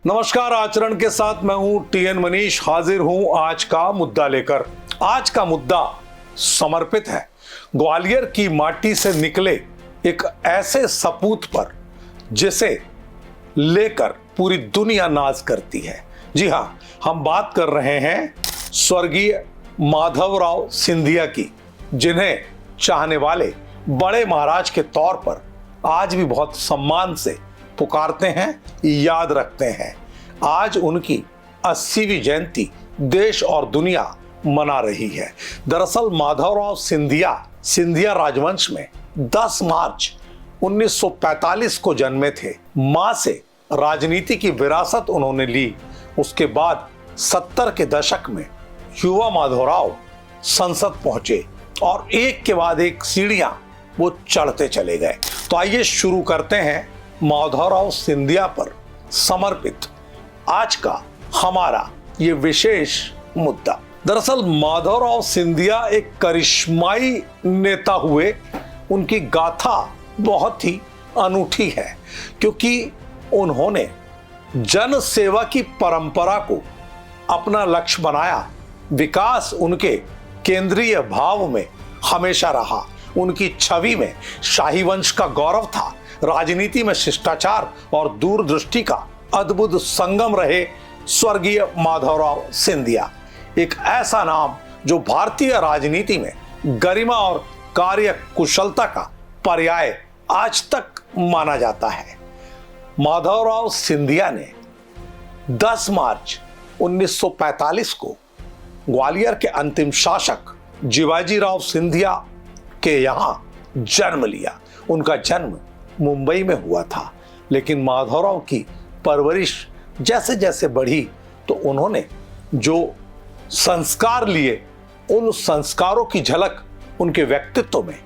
नमस्कार, आचरण के साथ मैं हूं टीएन मनीष, हाजिर हूं आज का मुद्दा लेकर। आज का मुद्दा समर्पित है ग्वालियर की माटी से निकले एक ऐसे सपूत पर जिसे लेकर पूरी दुनिया नाज करती है। जी हां, हम बात कर रहे हैं स्वर्गीय माधवराव सिंधिया की, जिन्हें चाहने वाले बड़े महाराज के तौर पर आज भी बहुत सम्मान से पुकारते हैं, याद रखते हैं। आज उनकी 80वीं जयंती देश और दुनिया मना रही है। दरअसल माधवराव सिंधिया राजवंश में 10 मार्च 1945 को जन्मे थे। मां से राजनीति की विरासत उन्होंने ली। उसके बाद 70 के दशक में युवा माधवराव संसद पहुंचे और एक के बाद एक सीढ़ियां वो चढ़ते चले गए। तो आइए शुरू करते हैं माधवराव सिंधिया पर समर्पित आज का हमारा ये विशेष मुद्दा। दरअसल माधवराव सिंधिया एक करिश्माई नेता हुए। उनकी गाथा बहुत ही अनूठी है क्योंकि उन्होंने जन सेवा की परंपरा को अपना लक्ष्य बनाया। विकास उनके केंद्रीय भाव में हमेशा रहा। उनकी छवि में शाही वंश का गौरव था। राजनीति में शिष्टाचार और दूरदृष्टि का अद्भुत संगम रहे स्वर्गीय माधवराव सिंधिया। एक ऐसा नाम जो भारतीय राजनीति में गरिमा और कार्य कुशलता का पर्याय आज तक माना जाता है। माधवराव सिंधिया ने 10 मार्च 1945 को ग्वालियर के अंतिम शासक जीवाजीराव सिंधिया के यहाँ जन्म लिया। उनका जन्म मुंबई में हुआ था, लेकिन माधवराव की परवरिश जैसे जैसे बढ़ी तो उन्होंने जो संस्कार लिए, उन संस्कारों की झलक उनके व्यक्तित्व में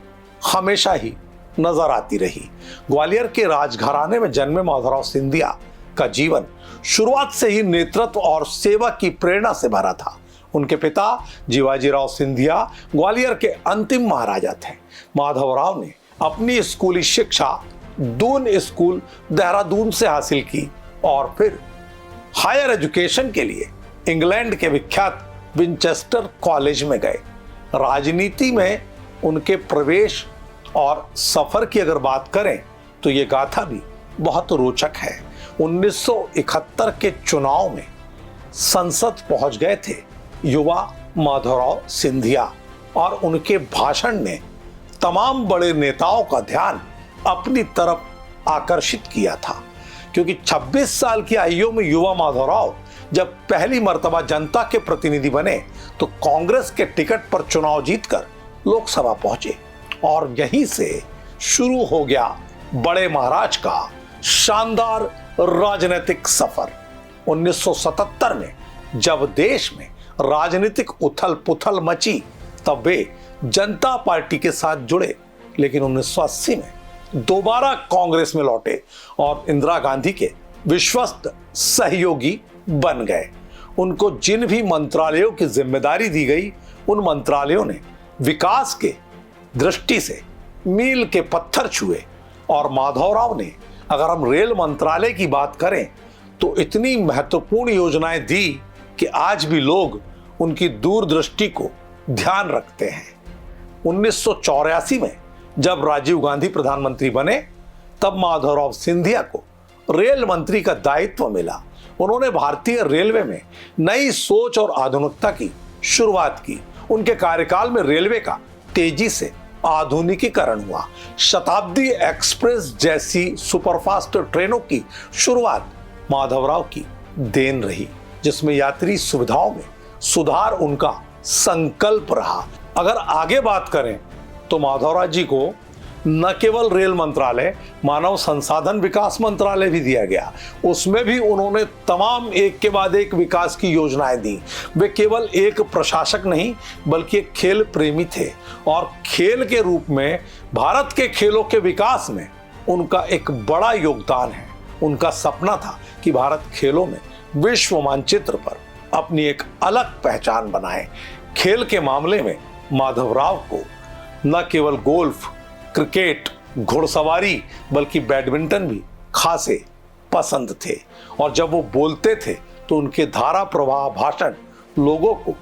हमेशा ही नजर आती रही। ग्वालियर के राजघराने में जन्मे माधवराव सिंधिया का जीवन शुरुआत से ही नेतृत्व और सेवा की प्रेरणा से भरा था। उनके पिता जीवाजीराव सिंधिया ग्वालियर के अंतिम महाराजा थे। माधवराव ने अपनी स्कूली शिक्षा दून स्कूल देहरादून से हासिल की और फिर हायर एजुकेशन के लिए इंग्लैंड के विख्यात विंचेस्टर कॉलेज में गए। राजनीति में उनके प्रवेश और सफर की अगर बात करें तो ये गाथा भी बहुत रोचक है। 1971 के चुनाव में संसद पहुंच गए थे युवा माधवराव सिंधिया और उनके भाषण ने तमाम बड़े नेताओं का ध्यान अपनी तरफ आकर्षित किया था, क्योंकि 26 साल की आयु में युवा माधवराव जब पहली मर्तबा जनता के प्रतिनिधि बने तो कांग्रेस के टिकट पर चुनाव जीतकर लोकसभा पहुंचे और यहीं से शुरू हो गया बड़े महाराज का शानदार राजनीतिक सफर। 1977 में जब देश में राजनीतिक उथल पुथल मची तब वे जनता पार्टी के साथ जुड़े, लेकिन 1980 में दोबारा कांग्रेस में लौटे और इंदिरा गांधी के विश्वस्त सहयोगी बन गए। उनको जिन भी मंत्रालयों की जिम्मेदारी दी गई, उन मंत्रालयों ने विकास के दृष्टि से मील के पत्थर छुए। और माधवराव ने, अगर हम रेल मंत्रालय की बात करें, तो इतनी महत्वपूर्ण योजनाएं दी कि आज भी लोग उनकी दूरदृष्टि को ध्यान रखते हैं। 1984 में जब राजीव गांधी प्रधानमंत्री बने तब माधवराव सिंधिया को रेल मंत्री का दायित्व मिला। उन्होंने भारतीय रेलवे में नई सोच और आधुनिकता की शुरुआत की। उनके कार्यकाल में रेलवे का तेजी से आधुनिकीकरण हुआ। शताब्दी एक्सप्रेस जैसी सुपरफास्ट ट्रेनों की शुरुआत माधवराव की देन रही, जिसमें यात्री सुविधाओं में सुधार उनका संकल्प रहा। अगर आगे बात करें तो माधवराव जी को न केवल रेल मंत्रालय, मानव संसाधन विकास मंत्रालय भी दिया गया। उसमें भी उन्होंने तमाम एक के बाद एक विकास की योजनाएं दी। वे केवल एक प्रशासक नहीं बल्कि एक खेल प्रेमी थे और खेल के रूप में भारत के खेलों के विकास में उनका एक बड़ा योगदान है। उनका सपना था कि भारत खेलों में विश्व मानचित्र पर अपनी एक अलग पहचान बनाए। खेल के मामले में माधवराव को न केवल गोल्फ, क्रिकेट, घुड़सवारी बल्कि बैडमिंटन भी खासे पसंद थे और जब वो बोलते थे तो उनके धारा प्रवाह भाषण लोगों को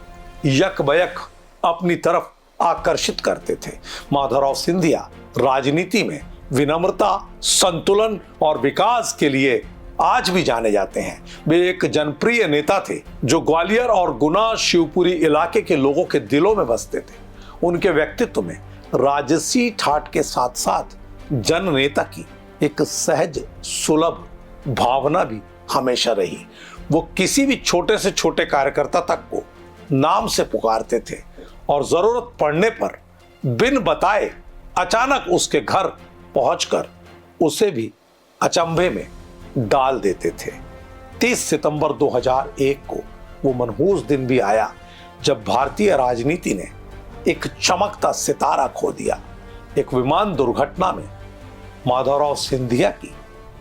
यकबयक अपनी तरफ आकर्षित करते थे। माधवराव सिंधिया राजनीति में विनम्रता, संतुलन और विकास के लिए आज भी जाने जाते हैं। वे एक जनप्रिय नेता थे जो ग्वालियर और गुना शिवपुरी इलाके के लोगों के दिलों में बसते थे। उनके व्यक्तित्व में राजसी ठाट के साथ साथ जननेता की एक सहज सुलभ भावना भी हमेशा रही। वो किसी भी छोटे से छोटे कार्यकर्ता तक को नाम से पुकारते थे और जरूरत पड़ने पर बिन बताए अचानक उसके घर पहुंचकर उसे भी अचंभे में डाल देते थे। 30 सितंबर 2001 को वो मनहूस दिन भी आया जब भारतीय राजनीति ने एक चमकता सितारा खो दिया। एक विमान दुर्घटना में माधवराव सिंधिया की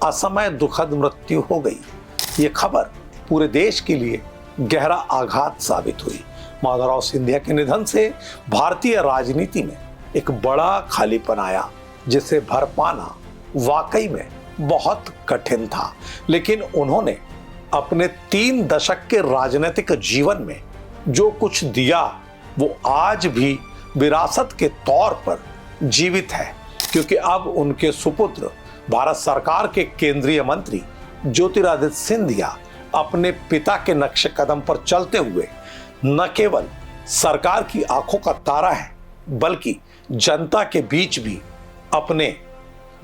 असमय दुखद मृत्यु हो गई। ये खबर पूरे देश के लिए गहरा आघात साबित हुई। माधवराव सिंधिया के निधन से भारतीय राजनीति में एक बड़ा खालीपन आया जिसे भर पाना वाकई में बहुत कठिन था। लेकिन उन्होंने अपने 3 दशक के राजनीतिक जीवन में जो कुछ दिया वो आज भी विरासत के तौर पर जीवित है, क्योंकि अब उनके सुपुत्र भारत सरकार के केंद्रीय मंत्री ज्योतिरादित्य सिंधिया अपने पिता के नक्शे कदम पर चलते हुए न केवल सरकार की आंखों का तारा है बल्कि जनता के बीच भी अपने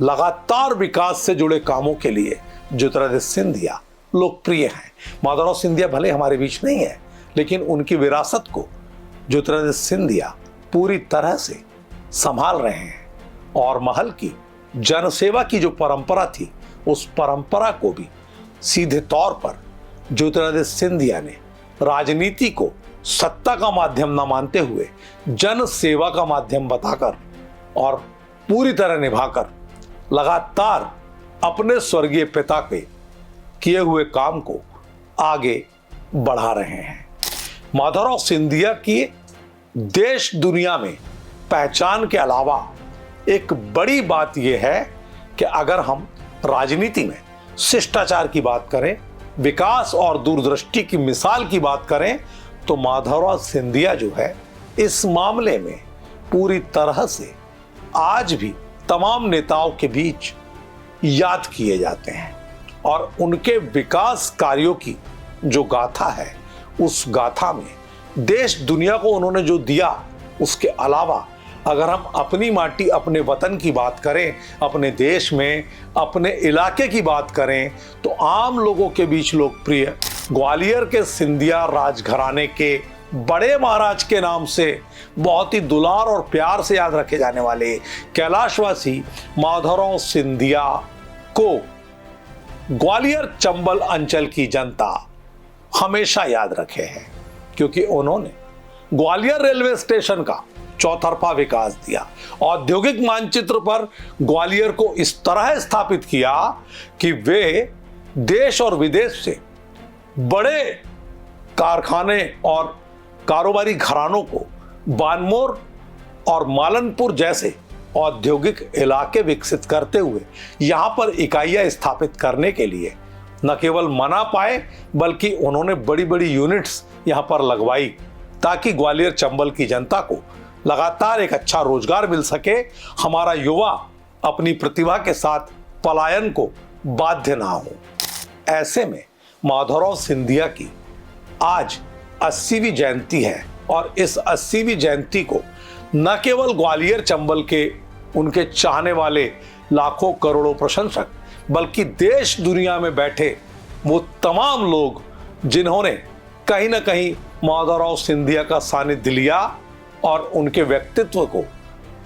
लगातार विकास से जुड़े कामों के लिए ज्योतिरादित्य सिंधिया लोकप्रिय हैं। माधवराव सिंधिया भले हमारे बीच नहीं है, लेकिन उनकी विरासत को ज्योतिरादित्य सिंधिया पूरी तरह से संभाल रहे हैं और महल की जनसेवा की जो परंपरा थी उस परंपरा को भी सीधे तौर पर ज्योतिरादित्य सिंधिया ने राजनीति को सत्ता का माध्यम न मानते हुए जन सेवा का माध्यम बताकर और पूरी तरह निभाकर लगातार अपने स्वर्गीय पिता के किए हुए काम को आगे बढ़ा रहे हैं। माधवराव सिंधिया की देश दुनिया में पहचान के अलावा एक बड़ी बात यह है कि अगर हम राजनीति में शिष्टाचार की बात करें, विकास और दूरदृष्टि की मिसाल की बात करें, तो माधवराव सिंधिया जो है इस मामले में पूरी तरह से आज भी तमाम नेताओं के बीच याद किए जाते हैं। और उनके विकास कार्यों की जो गाथा है उस गाथा में देश दुनिया को उन्होंने जो दिया, उसके अलावा अगर हम अपनी माटी अपने वतन की बात करें, अपने देश में अपने इलाके की बात करें, तो आम लोगों के बीच लोकप्रिय ग्वालियर के सिंधिया राजघराने के बड़े महाराज के नाम से बहुत ही दुलार और प्यार से याद रखे जाने वाले कैलाशवासी माधवराव सिंधिया को ग्वालियर चंबल अंचल की जनता हमेशा याद रखे हैं, क्योंकि उन्होंने ग्वालियर रेलवे स्टेशन का चौतरफा विकास दिया। औद्योगिक मानचित्र पर ग्वालियर को इस तरह स्थापित किया कि वे देश और विदेश से बड़े कारखाने और कारोबारी घरानों को बानमोर और मालनपुर जैसे औद्योगिक इलाके विकसित करते हुए यहाँ पर इकाइयाँ स्थापित करने के लिए न केवल मना पाए बल्कि उन्होंने बड़ी बड़ी यूनिट्स यहाँ पर लगवाई ताकि ग्वालियर चंबल की जनता को लगातार एक अच्छा रोजगार मिल सके, हमारा युवा अपनी प्रतिभा के साथ पलायन को बाध्य ना हो। ऐसे में माधवराव सिंधिया की आज 80वीं जयंती है और इस 80वीं जयंती को न केवल ग्वालियर चंबल के उनके चाहने वाले लाखों करोड़ों प्रशंसक बल्कि देश दुनिया में बैठे वो तमाम लोग जिन्होंने कहीं ना कहीं माधवराव सिंधिया का सानिध्य लिया और उनके व्यक्तित्व को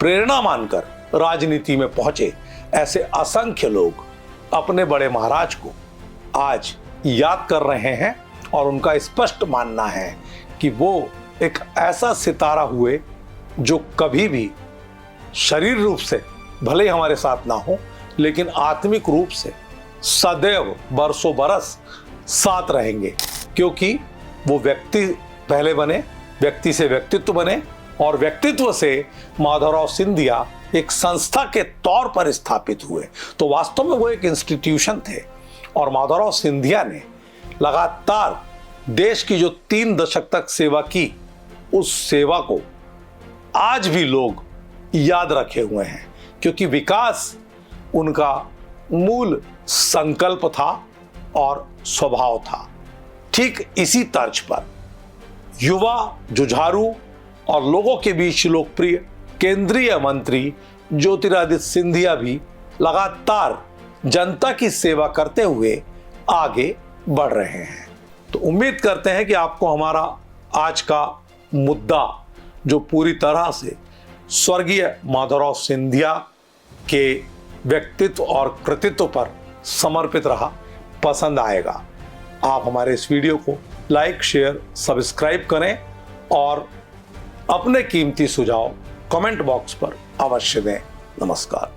प्रेरणा मानकर राजनीति में पहुंचे, ऐसे असंख्य लोग अपने बड़े महाराज को आज याद कर रहे हैं और उनका स्पष्ट मानना है कि वो एक ऐसा सितारा हुए जो कभी भी शरीर रूप से भले हमारे साथ ना हो लेकिन आत्मिक रूप से सदैव बरसों बरस साथ रहेंगे, क्योंकि वो व्यक्ति पहले बने, व्यक्ति से व्यक्तित्व बने और व्यक्तित्व से माधवराव सिंधिया एक संस्था के तौर पर स्थापित हुए। तो वास्तव में वो एक इंस्टीट्यूशन थे और माधवराव सिंधिया ने लगातार देश की जो 3 दशक तक सेवा की, उस सेवा को आज भी लोग याद रखे हुए हैं, क्योंकि विकास उनका मूल संकल्प था और स्वभाव था। ठीक इसी तर्ज पर युवा, जुझारू और लोगों के बीच लोकप्रिय केंद्रीय मंत्री ज्योतिरादित्य सिंधिया भी लगातार जनता की सेवा करते हुए आगे बढ़ रहे हैं। तो उम्मीद करते हैं कि आपको हमारा आज का मुद्दा, जो पूरी तरह से स्वर्गीय माधवराव सिंधिया के व्यक्तित्व और कृतित्व पर समर्पित रहा, पसंद आएगा। आप हमारे इस वीडियो को लाइक, शेयर, सब्सक्राइब करें और अपने कीमती सुझाव कमेंट बॉक्स पर अवश्य दें। नमस्कार।